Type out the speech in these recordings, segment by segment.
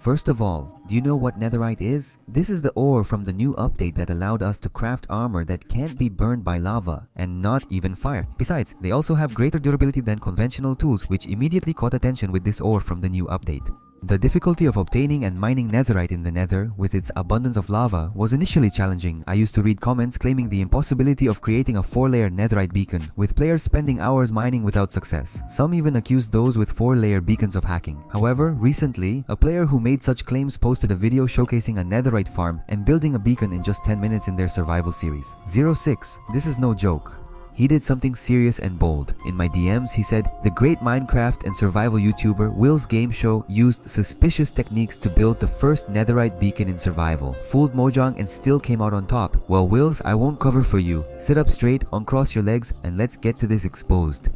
First of all, do you know what Netherite is? This is the ore from the new update that allowed us to craft armor that can't be burned by lava and not even fire. Besides, they also have greater durability than conventional tools, which immediately caught attention with this ore from the new update. The difficulty of obtaining and mining Netherite in the Nether with its abundance of lava was initially challenging. I used to read comments claiming the impossibility of creating a 4-layer Netherite beacon, with players spending hours mining without success. Some even accused those with 4-layer beacons of hacking. However, recently, a player who made such claims posted a video showcasing a Netherite farm and building a beacon in just 10 minutes in their survival series. 06. This is no joke. He did something serious and bold. In my DMs, he said, "The great Minecraft and survival YouTuber Will's Game Show used suspicious techniques to build the first Netherite beacon in survival. Fooled Mojang and still came out on top. Well, Wills, I won't cover for you. Sit up straight, uncross your legs, and let's get to this exposed."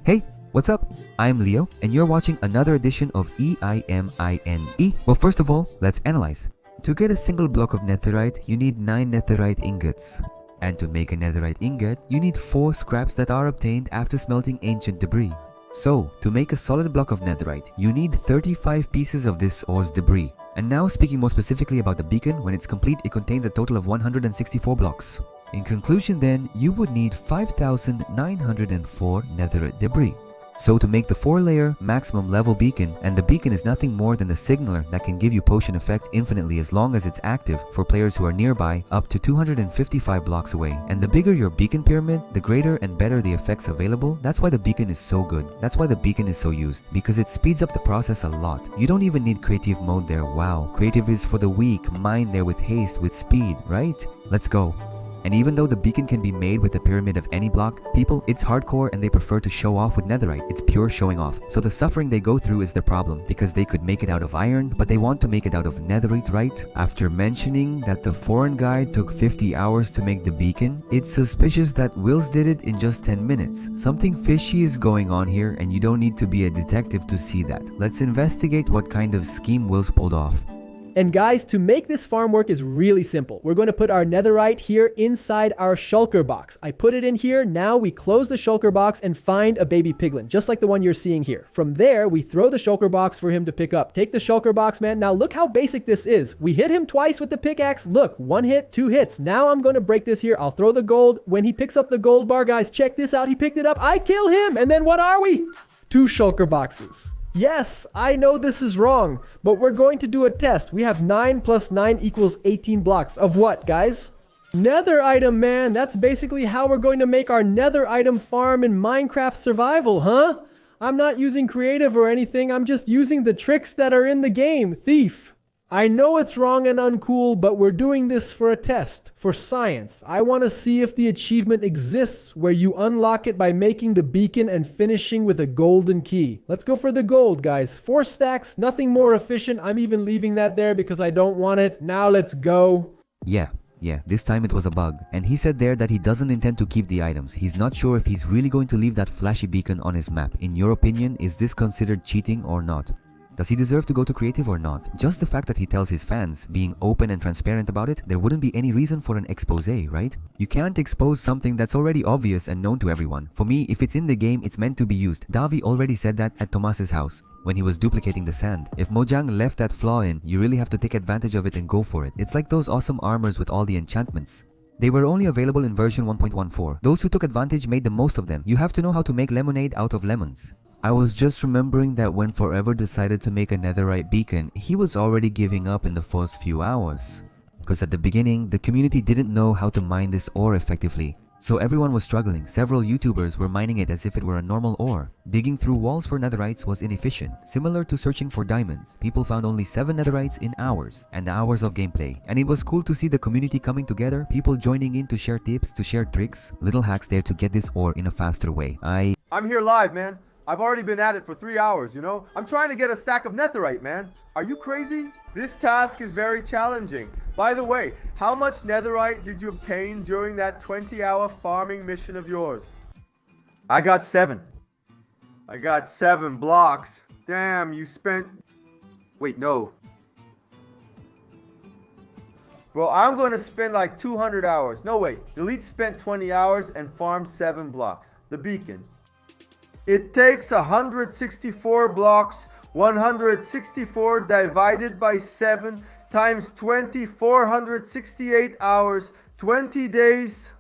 Hey, what's up? I'm Leo, and you're watching another edition of EIMINE. Well, first of all, let's analyze. To get a single block of netherite, you need 9 netherite ingots. And to make a netherite ingot, you need 4 scraps that are obtained after smelting ancient debris. So, to make a solid block of netherite, you need 35 pieces of this ore's debris. And now speaking more specifically about the beacon, when it's complete, it contains a total of 164 blocks. In conclusion then, you would need 5,904 netherite debris. So to make the 4-layer maximum level beacon, and the beacon is nothing more than the signaler that can give you potion effects infinitely as long as it's active for players who are nearby up to 255 blocks away. And the bigger your beacon pyramid, the greater and better the effects available. That's why the beacon is so good. That's why the beacon is so used, because it speeds up the process a lot. You don't even need creative mode there. Wow, creative is for the weak, mine there with haste, with speed, right? Let's go. And even though the beacon can be made with a pyramid of any block, people, it's hardcore and they prefer to show off with netherite. It's pure showing off. So the suffering they go through is their problem, because they could make it out of iron, but they want to make it out of netherite, right? After mentioning that the foreign guy took 50 hours to make the beacon, it's suspicious that Wills did it in just 10 minutes. Something fishy is going on here, and you don't need to be a detective to see that. Let's investigate what kind of scheme Wills pulled off. And guys, to make this farm work is really simple. We're going to put our netherite here inside our shulker box. I put it in here. Now we close the shulker box and find a baby piglin, just like the one you're seeing here. From there, we throw the shulker box for him to pick up. Take the shulker box, man. Now look how basic this is. We hit him twice with the pickaxe. Look, 1 hit, 2 hits. Now I'm going to break this here. I'll throw the gold. When he picks up the gold bar, guys, check this out. He picked it up. I kill him. And then what are we? 2 shulker boxes. Yes, I know this is wrong, but we're going to do a test. We have 9 plus 9 equals 18 blocks. Of what, guys? Nether item, man. That's basically how we're going to make our nether item farm in Minecraft survival, huh? I'm not using creative or anything. I'm just using the tricks that are in the game. Thief. I know it's wrong and uncool, but we're doing this for a test, for science. I want to see if the achievement exists where you unlock it by making the beacon and finishing with a golden key. Let's go for the gold, guys. 4 stacks, nothing more efficient. I'm even leaving that there because I don't want it. Now let's go. Yeah, this time it was a bug. And he said there that he doesn't intend to keep the items. He's not sure if he's really going to leave that flashy beacon on his map. In your opinion, is this considered cheating or not? Does he deserve to go to creative or not? Just the fact that he tells his fans, being open and transparent about it, there wouldn't be any reason for an expose, right? You can't expose something that's already obvious and known to everyone. For me, if it's in the game, it's meant to be used. Davi already said that at Tomas's house when he was duplicating the sand. If Mojang left that flaw in, you really have to take advantage of it and go for it. It's like those awesome armors with all the enchantments. They were only available in version 1.14. Those who took advantage made the most of them. You have to know how to make lemonade out of lemons. I was just remembering that when Forever decided to make a netherite beacon, he was already giving up in the first few hours. Because at the beginning, the community didn't know how to mine this ore effectively. So everyone was struggling. Several YouTubers were mining it as if it were a normal ore. Digging through walls for netherites was inefficient. Similar to searching for diamonds, people found only 7 netherites in hours and hours of gameplay. And it was cool to see the community coming together, people joining in to share tips, to share tricks, little hacks there to get this ore in a faster way. I'm here live, man. I've already been at it for 3 hours, you know? I'm trying to get a stack of netherite, man. Are you crazy? This task is very challenging. By the way, how much netherite did you obtain during that 20-hour farming mission of yours? I got 7. I got 7 blocks. Damn, you spent... Wait, no. Bro, I'm going to spend like 200 hours. No, wait. Delete spent 20 hours and farmed 7 blocks. The beacon. It takes 164 blocks, 164 divided by 7 times 20, 468 hours, 20 days.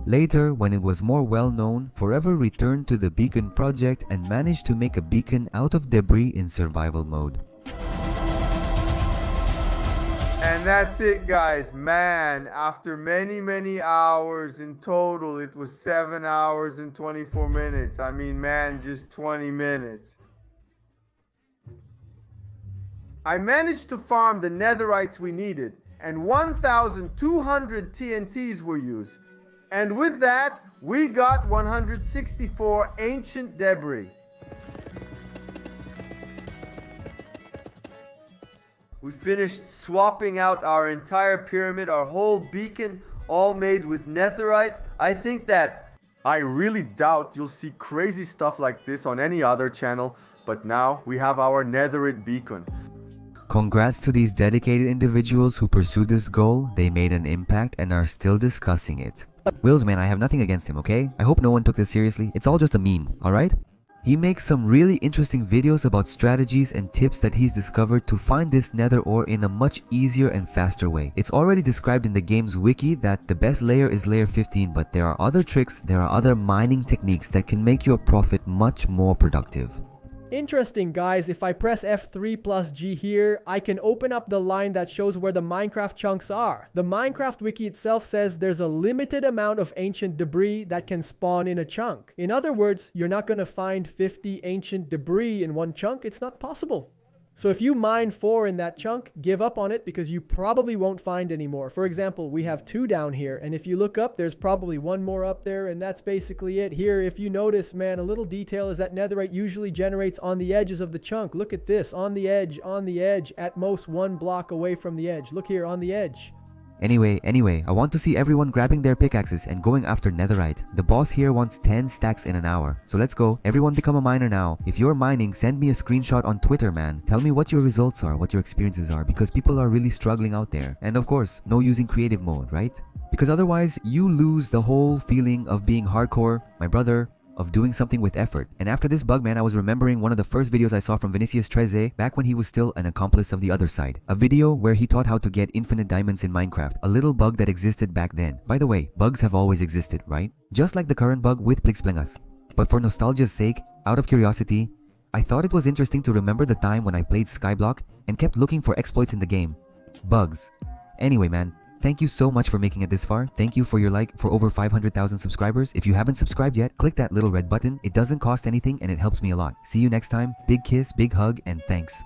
Later, when it was more well known, Forever returned to the beacon project and managed to make a beacon out of debris in survival mode. And that's it, guys. Man, after many hours in total, it was 7 hours and 24 minutes. I mean, man, just 20 minutes. I managed to farm the netherites we needed, and 1,200 TNTs were used. And with that, we got 164 ancient debris. We finished swapping out our entire pyramid, our whole beacon, all made with netherite. I really doubt you'll see crazy stuff like this on any other channel, but now we have our netherite beacon. Congrats to these dedicated individuals who pursued this goal. They made an impact and are still discussing it. Wills, man, I have nothing against him, okay? I hope no one took this seriously. It's all just a meme, alright? He makes some really interesting videos about strategies and tips that he's discovered to find this nether ore in a much easier and faster way. It's already described in the game's wiki that the best layer is layer 15, but there are other tricks, there are other mining techniques that can make your profit much more productive. Interesting, guys. If I press F3 plus G here, I can open up the line that shows where the Minecraft chunks are. The Minecraft wiki itself says there's a limited amount of ancient debris that can spawn in a chunk. In other words, you're not going to find 50 ancient debris in one chunk. It's not possible. So if you mine 4 in that chunk, give up on it because you probably won't find any more. For example, we have 2 down here, and if you look up, there's probably 1 more up there, and that's basically it. Here, if you notice, man, a little detail is that netherite usually generates on the edges of the chunk. Look at this, on the edge, at most 1 block away from the edge. Look here, on the edge. Anyway, I want to see everyone grabbing their pickaxes and going after netherite. The boss here wants 10 stacks in an hour. So let's go. Everyone become a miner now. If you're mining, send me a screenshot on Twitter, man. Tell me what your results are, what your experiences are, because people are really struggling out there. And of course, no using creative mode, right? Because otherwise, you lose the whole feeling of being hardcore, my brother, of doing something with effort. And after this bug, man, I was remembering one of the first videos I saw from Vinicius Treze back when he was still an accomplice of the other side. A video where he taught how to get infinite diamonds in Minecraft, a little bug that existed back then. By the way, bugs have always existed, right? Just like the current bug with Plixplengas. But for nostalgia's sake, out of curiosity, I thought it was interesting to remember the time when I played Skyblock and kept looking for exploits in the game. Bugs. Anyway, man, thank you so much for making it this far. Thank you for your like for over 500,000 subscribers. If you haven't subscribed yet, click that little red button. It doesn't cost anything and it helps me a lot. See you next time. Big kiss, big hug, and thanks.